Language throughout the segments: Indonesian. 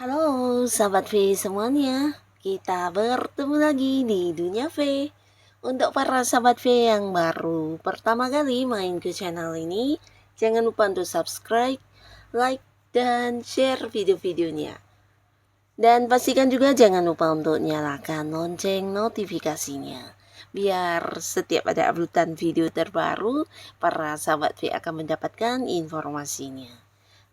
Halo sahabat V semuanya, kita bertemu lagi di Dunia V. Untuk para sahabat V yang baru pertama kali main ke channel ini, jangan lupa untuk subscribe, like, dan share video-videonya. Dan pastikan juga jangan lupa untuk nyalakan lonceng notifikasinya. Biar setiap ada uploadan video terbaru, para sahabat V akan mendapatkan informasinya.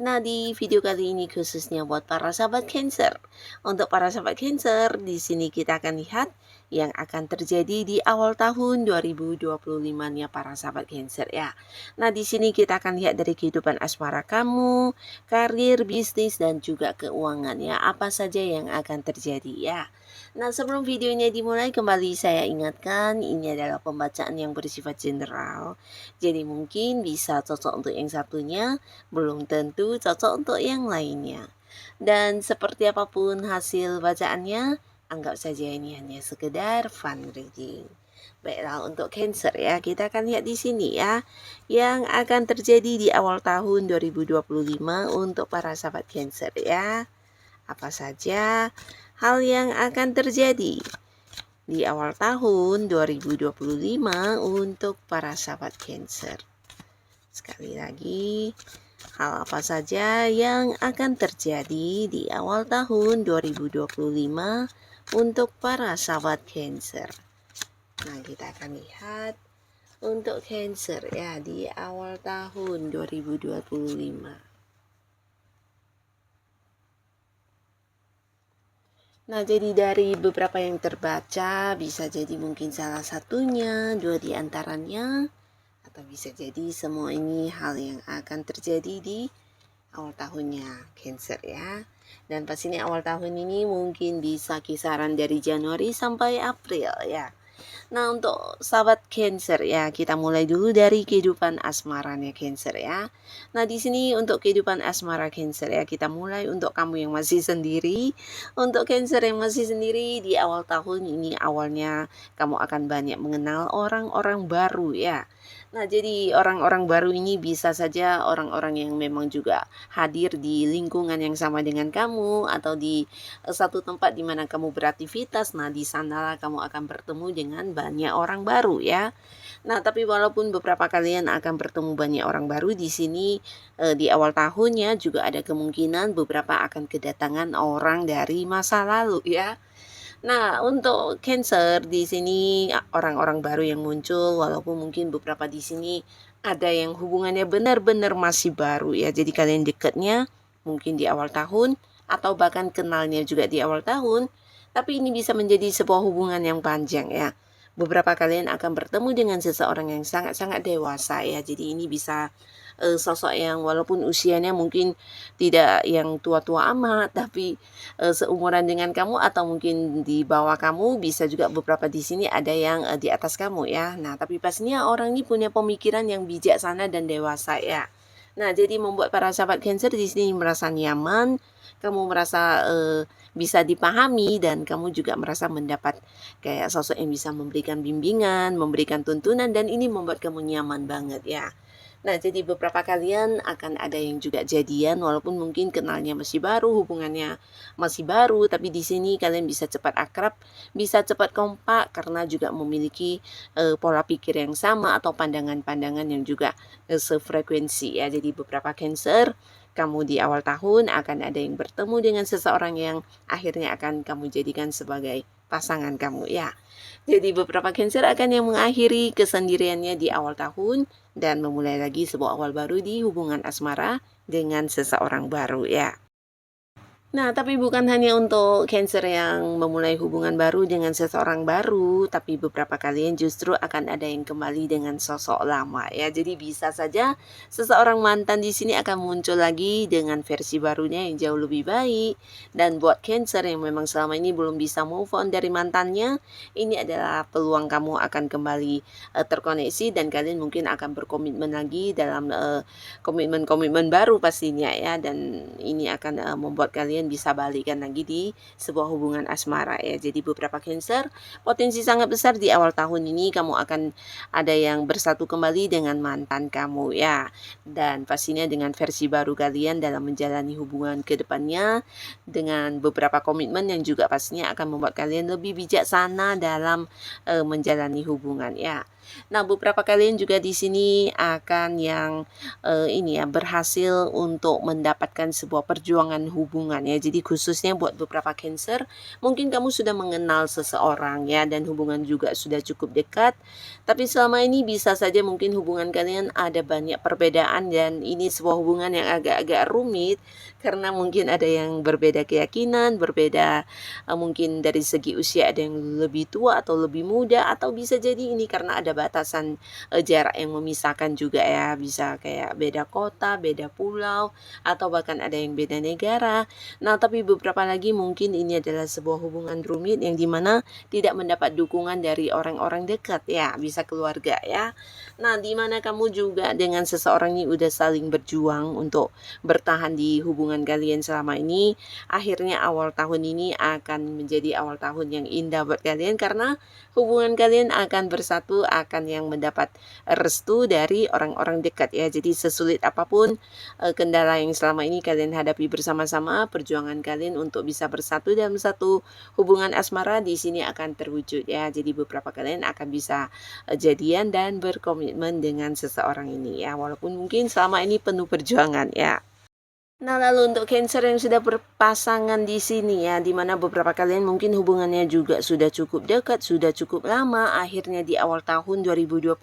Nah, di video kali ini khususnya buat para sahabat Cancer. Untuk para sahabat Cancer, di sini kita akan lihat yang akan terjadi di awal tahun 2025-nya para sahabat Cancer ya. Nah, di sini kita akan lihat dari kehidupan asmara kamu, karir, bisnis, dan juga keuangan ya. Apa saja yang akan terjadi ya. Nah, sebelum videonya dimulai, kembali saya ingatkan ini adalah pembacaan yang bersifat general. Jadi mungkin bisa cocok untuk yang satunya, belum tentu cocok untuk yang lainnya. Dan seperti apapun hasil bacaannya, anggap saja ini hanya sekedar fun reading. Baiklah, untuk Cancer ya, kita akan lihat di sini ya, yang akan terjadi di awal tahun 2025 untuk para sahabat Cancer ya. Apa saja hal yang akan terjadi di awal tahun 2025 untuk para sahabat Cancer. Sekali lagi, hal apa saja yang akan terjadi di awal tahun 2025 untuk para sahabat Cancer. Nah, kita akan lihat untuk Cancer ya di awal tahun 2025. Nah, jadi dari beberapa yang terbaca, bisa jadi mungkin salah satunya, dua di antaranya, atau bisa jadi semua ini hal yang akan terjadi di awal tahunnya Cancer ya. Dan pastinya awal tahun ini mungkin bisa kisaran dari Januari sampai April ya. Nah, untuk sahabat Cancer ya, kita mulai dulu dari kehidupan asmaranya Cancer ya. Nah, di sini untuk kehidupan asmara Cancer ya, kita mulai untuk kamu yang masih sendiri. Untuk Cancer yang masih sendiri di awal tahun ini, awalnya kamu akan banyak mengenal orang-orang baru ya. Nah, jadi orang-orang baru ini bisa saja orang-orang yang memang juga hadir di lingkungan yang sama dengan kamu atau di satu tempat di mana kamu beraktivitas. Nah, di sanalah kamu akan bertemu dengan banyak orang baru ya. Nah, tapi walaupun beberapa kalian akan bertemu banyak orang baru di sini di awal tahunnya juga ada kemungkinan beberapa akan kedatangan orang dari masa lalu ya. Nah, untuk Cancer di sini orang-orang baru yang muncul walaupun mungkin beberapa di sini ada yang hubungannya benar-benar masih baru ya. Jadi kalian dekatnya mungkin di awal tahun atau bahkan kenalnya juga di awal tahun, tapi ini bisa menjadi sebuah hubungan yang panjang ya. Beberapa kalian akan bertemu dengan seseorang yang sangat-sangat dewasa ya. Jadi ini bisa sosok yang walaupun usianya mungkin tidak yang tua-tua amat, tapi seumuran dengan kamu atau mungkin di bawah kamu, bisa juga beberapa di sini ada yang di atas kamu ya. Nah, tapi pastinya orang ini punya pemikiran yang bijaksana dan dewasa ya. Nah, jadi membuat para sahabat Cancer di sini merasa nyaman, kamu merasa bisa dipahami dan kamu juga merasa mendapat kayak sosok yang bisa memberikan bimbingan, memberikan tuntunan dan ini membuat kamu nyaman banget ya. Nah, jadi beberapa kalian akan ada yang juga jadian walaupun mungkin kenalnya masih baru, hubungannya masih baru, tapi di sini kalian bisa cepat akrab, bisa cepat kompak karena juga memiliki pola pikir yang sama atau pandangan-pandangan yang juga sefrekuensi ya. Jadi beberapa Cancer, kamu di awal tahun akan ada yang bertemu dengan seseorang yang akhirnya akan kamu jadikan sebagai pasangan kamu ya. Jadi beberapa Cancer akan yang mengakhiri kesendiriannya di awal tahun dan memulai lagi sebuah awal baru di hubungan asmara dengan seseorang baru ya. Nah, tapi bukan hanya untuk Cancer yang memulai hubungan baru dengan seseorang baru, tapi beberapa kalian justru akan ada yang kembali dengan sosok lama ya. Jadi bisa saja seseorang mantan di sini akan muncul lagi dengan versi barunya yang jauh lebih baik. Dan buat Cancer yang memang selama ini belum bisa move on dari mantannya, ini adalah peluang kamu akan kembali terkoneksi dan kalian mungkin akan berkomitmen lagi dalam komitmen-komitmen baru pastinya ya, dan ini akan membuat kalian bisa balikan lagi di sebuah hubungan asmara ya. Jadi beberapa Cancer, potensi sangat besar di awal tahun ini kamu akan ada yang bersatu kembali dengan mantan kamu ya. Dan pastinya dengan versi baru kalian dalam menjalani hubungan ke depannya dengan beberapa komitmen yang juga pastinya akan membuat kalian lebih bijaksana dalam menjalani hubungan ya. Nah, beberapa kalian juga di sini akan yang ini ya, berhasil untuk mendapatkan sebuah perjuangan hubungan ya. Jadi khususnya buat beberapa Cancer, mungkin kamu sudah mengenal seseorang ya dan hubungan juga sudah cukup dekat. Tapi selama ini bisa saja mungkin hubungan kalian ada banyak perbedaan dan ini sebuah hubungan yang agak-agak rumit karena mungkin ada yang berbeda keyakinan, berbeda mungkin dari segi usia ada yang lebih tua atau lebih muda, atau bisa jadi ini karena ada batasan jarak yang memisahkan juga ya, bisa kayak beda kota, beda pulau, atau bahkan ada yang beda negara. Nah, tapi beberapa lagi mungkin ini adalah sebuah hubungan rumit yang dimana tidak mendapat dukungan dari orang-orang dekat ya, bisa keluarga ya. Nah, dimana kamu juga dengan seseorang ini udah saling berjuang untuk bertahan di hubungan kalian selama ini, akhirnya awal tahun ini akan menjadi awal tahun yang indah buat kalian karena hubungan kalian akan bersatu, akan yang mendapat restu dari orang-orang dekat ya. Jadi sesulit apapun kendala yang selama ini kalian hadapi bersama-sama, perjuangan kalian untuk bisa bersatu dalam satu hubungan asmara di sini akan terwujud ya. Jadi beberapa kalian akan bisa jadian dan berkomitmen dengan seseorang ini ya, walaupun mungkin selama ini penuh perjuangan ya. Nah, lalu untuk Cancer yang sudah berpasangan di sini ya, di mana beberapa kalian mungkin hubungannya juga sudah cukup dekat, sudah cukup lama, akhirnya di awal tahun 2025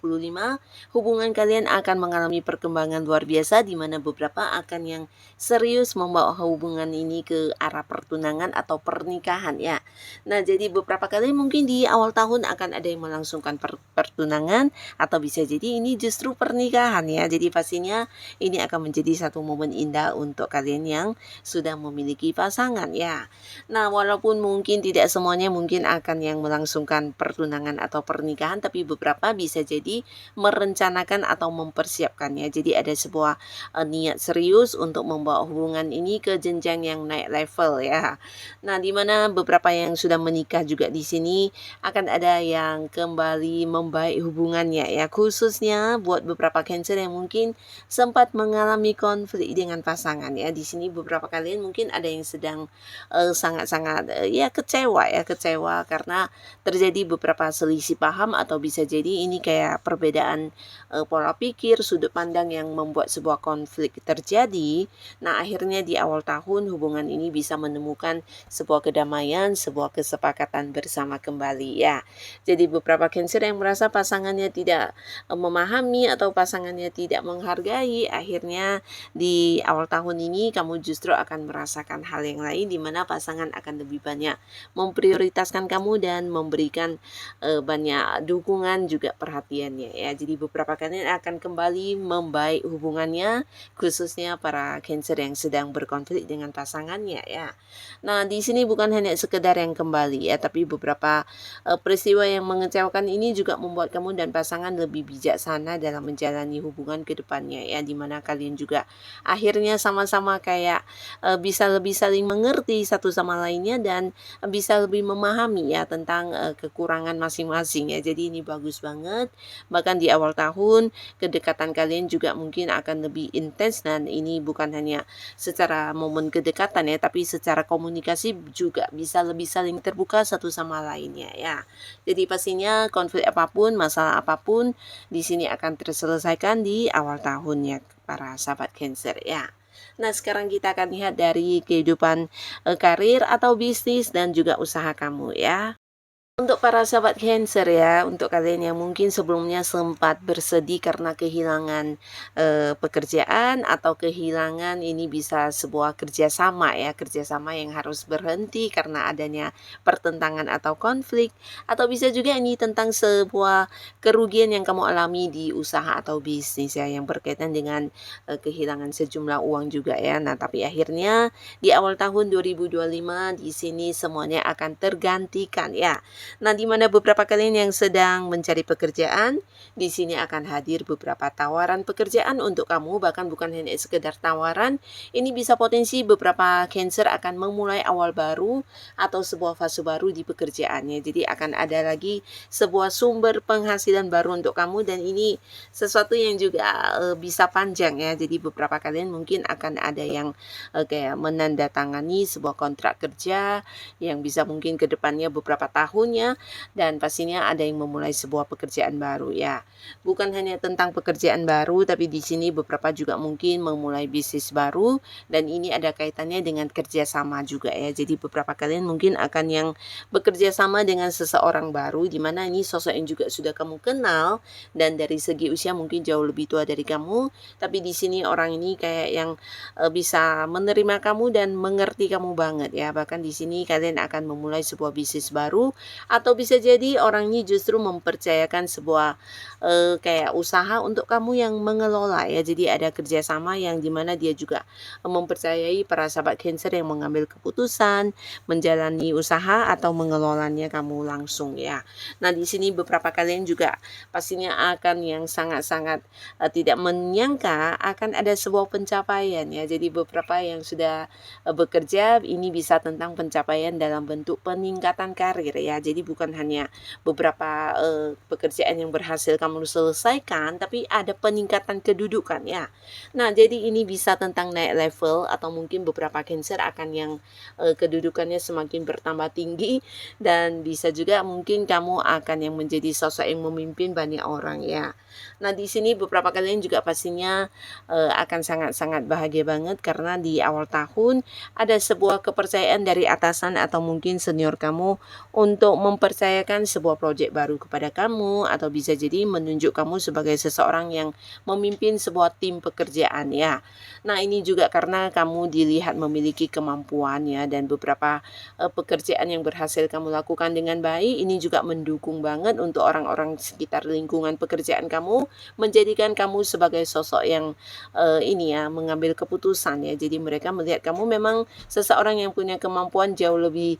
hubungan kalian akan mengalami perkembangan luar biasa di mana beberapa akan yang serius membawa hubungan ini ke arah pertunangan atau pernikahan ya. Nah, jadi beberapa kalian mungkin di awal tahun akan ada yang melangsungkan pertunangan atau bisa jadi ini justru pernikahan ya. Jadi pastinya ini akan menjadi satu momen indah untuk kalian yang sudah memiliki pasangan ya. Nah, walaupun mungkin tidak semuanya mungkin akan yang melangsungkan pertunangan atau pernikahan, tapi beberapa bisa jadi merencanakan atau mempersiapkannya. Jadi ada sebuah niat serius untuk membawa hubungan ini ke jenjang yang naik level ya. Nah, di mana beberapa yang sudah menikah juga di sini akan ada yang kembali membaik hubungannya ya. Khususnya buat beberapa Cancer yang mungkin sempat mengalami konflik dengan pasangan ya. Di sini beberapa kalian mungkin ada yang sedang sangat-sangat ya kecewa karena terjadi beberapa selisih paham atau bisa jadi ini kayak perbedaan pola pikir, sudut pandang yang membuat sebuah konflik terjadi. Nah, akhirnya di awal tahun hubungan ini bisa menemukan sebuah kedamaian, sebuah kesepakatan bersama kembali ya. Jadi beberapa Cancer yang merasa pasangannya tidak memahami atau pasangannya tidak menghargai, akhirnya di awal tahun ini kamu justru akan merasakan hal yang lain di mana pasangan akan lebih banyak memprioritaskan kamu dan memberikan banyak dukungan juga perhatiannya ya. Jadi beberapa kalian akan kembali membaik hubungannya, khususnya para Cancer yang sedang berkonflik dengan pasangannya ya. Nah, di sini bukan hanya sekedar yang kembali ya, tapi beberapa peristiwa yang mengecewakan ini juga membuat kamu dan pasangan lebih bijaksana dalam menjalani hubungan ke depannya ya, dimana kalian juga akhirnya sama-sama kayak bisa lebih saling mengerti satu sama lainnya dan bisa lebih memahami ya tentang kekurangan masing-masing ya. Jadi ini bagus banget. Bahkan di awal tahun kedekatan kalian juga mungkin akan lebih intens dan ini bukan hanya secara momen kedekatan ya, tapi secara komunikasi juga bisa lebih saling terbuka satu sama lainnya ya. Jadi pastinya konflik apapun, masalah apapun di sini akan terselesaikan di awal tahun ya para sahabat Cancer ya. Nah, sekarang kita akan lihat dari kehidupan karir atau bisnis dan juga usaha kamu ya. Untuk para sahabat Cancer ya, untuk kalian yang mungkin sebelumnya sempat bersedih karena kehilangan pekerjaan atau kehilangan ini bisa sebuah kerjasama ya, kerjasama yang harus berhenti karena adanya pertentangan atau konflik, atau bisa juga ini tentang sebuah kerugian yang kamu alami di usaha atau bisnis ya, yang berkaitan dengan kehilangan sejumlah uang juga ya. Nah, tapi akhirnya di awal tahun 2025 di sini semuanya akan tergantikan ya. Nah, di mana beberapa kalian yang sedang mencari pekerjaan, di sini akan hadir beberapa tawaran pekerjaan untuk kamu, bahkan bukan hanya sekedar tawaran, ini bisa potensi beberapa Cancer akan memulai awal baru atau sebuah fase baru di pekerjaannya. Jadi akan ada lagi sebuah sumber penghasilan baru untuk kamu, dan ini sesuatu yang juga bisa panjang ya. Jadi beberapa kalian mungkin akan ada yang kayak menandatangani sebuah kontrak kerja yang bisa mungkin ke depannya beberapa tahunnya, dan pastinya ada yang memulai sebuah pekerjaan baru ya. Bukan hanya tentang pekerjaan baru, tapi di sini beberapa juga mungkin memulai bisnis baru, dan ini ada kaitannya dengan kerjasama juga ya. Jadi beberapa kalian mungkin akan yang bekerja sama dengan seseorang baru, di mana ini sosok yang juga sudah kamu kenal, dan dari segi usia mungkin jauh lebih tua dari kamu, tapi di sini orang ini kayak yang bisa menerima kamu dan mengerti kamu banget ya. Bahkan di sini kalian akan memulai sebuah bisnis baru, atau bisa jadi orang ini justru mempercayakan sebuah kayak usaha untuk kamu yang mengelola ya. Jadi ada kerjasama yang dimana dia juga mempercayai para sahabat Cancer yang mengambil keputusan, menjalani usaha atau mengelolanya kamu langsung ya. Nah, di sini beberapa kalian juga pastinya akan yang sangat-sangat tidak menyangka akan ada sebuah pencapaian ya. Jadi beberapa yang sudah bekerja ini bisa tentang pencapaian dalam bentuk peningkatan karir ya. Jadi bukan hanya beberapa pekerjaan yang berhasil kamu selesaikan, tapi ada peningkatan kedudukan ya. Nah, jadi ini bisa tentang naik level, atau mungkin beberapa Cancer akan yang kedudukannya semakin bertambah tinggi, dan bisa juga mungkin kamu akan yang menjadi sosok yang memimpin banyak orang ya. Nah, di sini beberapa kalian juga pastinya akan sangat-sangat bahagia banget karena di awal tahun ada sebuah kepercayaan dari atasan atau mungkin senior kamu untuk mempercayakan sebuah proyek baru kepada kamu, atau bisa jadi menunjuk kamu sebagai seseorang yang memimpin sebuah tim pekerjaan ya. Nah, ini juga karena kamu dilihat memiliki kemampuan ya, dan beberapa pekerjaan yang berhasil kamu lakukan dengan baik, ini juga mendukung banget untuk orang-orang sekitar lingkungan pekerjaan kamu, menjadikan kamu sebagai sosok yang ini ya, mengambil keputusan ya. Jadi mereka melihat kamu memang seseorang yang punya kemampuan jauh lebih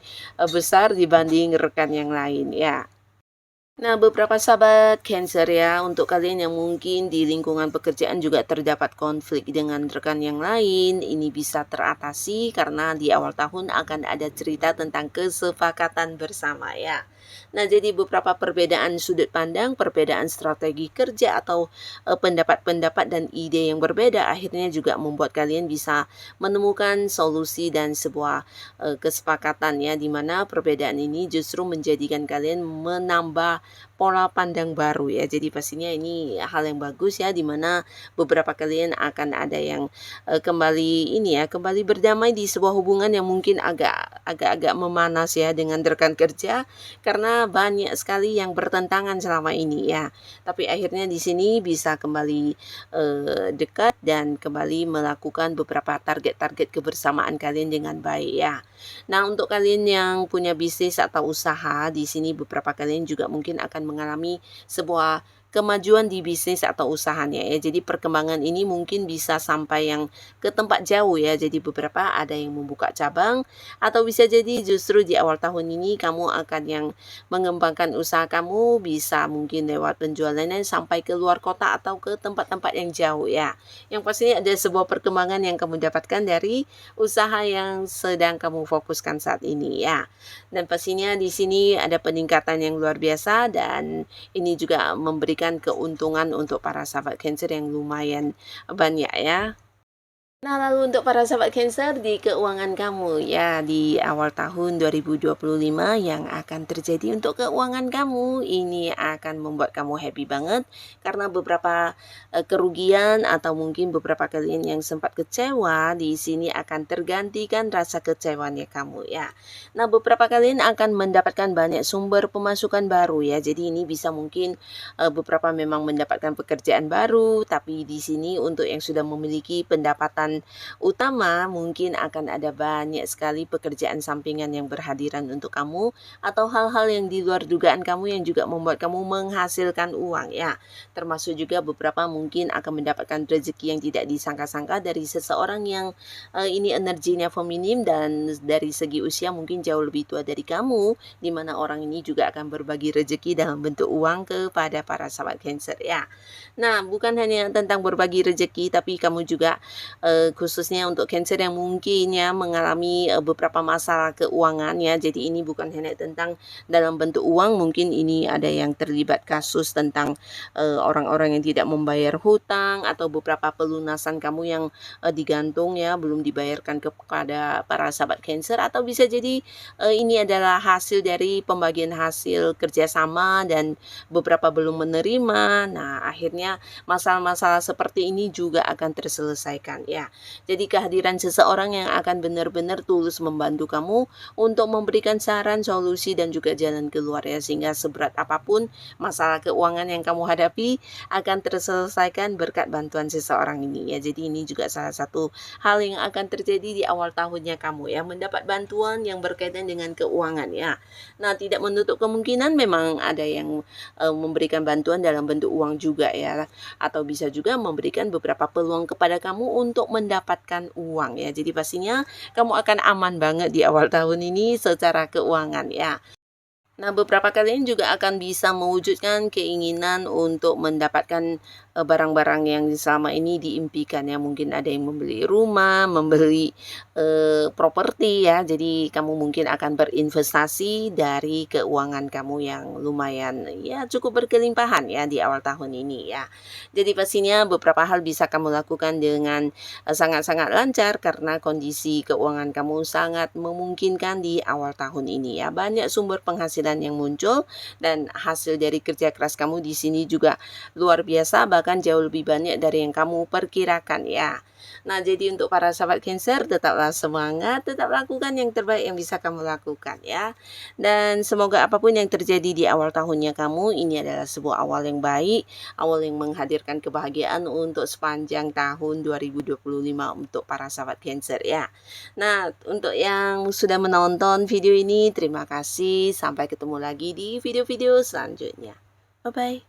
besar dibanding rekan yang lain ya. Nah, beberapa sahabat Cancer ya, untuk kalian yang mungkin di lingkungan pekerjaan juga terdapat konflik dengan rekan yang lain, ini bisa teratasi karena di awal tahun akan ada cerita tentang kesepakatan bersama ya. Nah, jadi beberapa perbedaan sudut pandang, perbedaan strategi kerja, atau pendapat-pendapat dan ide yang berbeda akhirnya juga membuat kalian bisa menemukan solusi dan sebuah kesepakatan ya, di mana perbedaan ini justru menjadikan kalian menambah pola pandang baru ya. Jadi pastinya ini hal yang bagus ya, di mana beberapa kalian akan ada yang kembali ini ya, kembali berdamai di sebuah hubungan yang mungkin agak memanas ya dengan rekan kerja, karena banyak sekali yang bertentangan selama ini ya. Tapi akhirnya di sini bisa kembali dekat dan kembali melakukan beberapa target-target kebersamaan kalian dengan baik ya. Nah, untuk kalian yang punya bisnis atau usaha, di sini beberapa kalian juga mungkin akan mengalami sebuah kemajuan di bisnis atau usahanya ya. Jadi perkembangan ini mungkin bisa sampai yang ke tempat jauh ya. Jadi beberapa ada yang membuka cabang, atau bisa jadi justru di awal tahun ini kamu akan yang mengembangkan usaha kamu, bisa mungkin lewat penjualannya sampai ke luar kota atau ke tempat-tempat yang jauh ya. Yang pastinya ada sebuah perkembangan yang kamu dapatkan dari usaha yang sedang kamu fokuskan saat ini ya. Dan pastinya di sini ada peningkatan yang luar biasa, dan ini juga memberikan keuntungan untuk para sahabat Cancer yang lumayan banyak ya. Nah, lalu untuk para sahabat Cancer di keuangan kamu ya di awal tahun 2025 yang akan terjadi untuk keuangan kamu ini akan membuat kamu happy banget karena beberapa kerugian atau mungkin beberapa kalian yang sempat kecewa di sini akan tergantikan rasa kecewanya kamu ya. Nah, beberapa kalian akan mendapatkan banyak sumber pemasukan baru ya. Jadi ini bisa mungkin beberapa memang mendapatkan pekerjaan baru, tapi di sini untuk yang sudah memiliki pendapatan utama mungkin akan ada banyak sekali pekerjaan sampingan yang berhadiran untuk kamu atau hal-hal yang di luar dugaan kamu yang juga membuat kamu menghasilkan uang ya. Termasuk juga beberapa mungkin akan mendapatkan rezeki yang tidak disangka-sangka dari seseorang yang ini energinya feminim dan dari segi usia mungkin jauh lebih tua dari kamu, di mana orang ini juga akan berbagi rezeki dalam bentuk uang kepada para sahabat Cancer ya. Nah, bukan hanya tentang berbagi rezeki tapi kamu juga khususnya untuk Cancer yang mungkin ya mengalami beberapa masalah keuangan ya. Jadi ini bukan hanya tentang dalam bentuk uang, mungkin ini ada yang terlibat kasus tentang orang-orang yang tidak membayar hutang atau beberapa pelunasan kamu yang digantung ya belum dibayarkan kepada para sahabat Cancer, atau bisa jadi ini adalah hasil dari pembagian hasil kerjasama dan beberapa belum menerima. Nah, akhirnya masalah-masalah seperti ini juga akan terselesaikan ya. Jadi kehadiran seseorang yang akan benar-benar tulus membantu kamu untuk memberikan saran, solusi dan juga jalan keluar ya, sehingga seberat apapun masalah keuangan yang kamu hadapi akan terselesaikan berkat bantuan seseorang ini ya. Jadi ini juga salah satu hal yang akan terjadi di awal tahunnya kamu ya, mendapat bantuan yang berkaitan dengan keuangan ya. Nah, tidak menutup kemungkinan memang ada yang memberikan bantuan dalam bentuk uang juga ya, atau bisa juga memberikan beberapa peluang kepada kamu untuk mendapatkan uang ya. Jadi pastinya kamu akan aman banget di awal tahun ini secara keuangan ya. Nah, beberapa kalian juga akan bisa mewujudkan keinginan untuk mendapatkan barang-barang yang selama ini diimpikan ya. Mungkin ada yang membeli rumah, membeli properti ya. Jadi kamu mungkin akan berinvestasi dari keuangan kamu yang lumayan ya cukup berkelimpahan ya di awal tahun ini ya. Jadi pastinya beberapa hal bisa kamu lakukan dengan sangat-sangat lancar karena kondisi keuangan kamu sangat memungkinkan di awal tahun ini ya. Banyak sumber penghasilan yang muncul dan hasil dari kerja keras kamu di sini juga luar biasa, bahkan jauh lebih banyak dari yang kamu perkirakan ya. Nah, jadi untuk para sahabat Cancer, tetaplah semangat, tetap lakukan yang terbaik yang bisa kamu lakukan ya. Dan semoga apapun yang terjadi di awal tahunnya kamu, ini adalah sebuah awal yang baik, awal yang menghadirkan kebahagiaan untuk sepanjang tahun 2025 untuk para sahabat Cancer ya. Nah, untuk yang sudah menonton video ini, terima kasih. Sampai ketemu lagi di video-video selanjutnya. Bye-bye.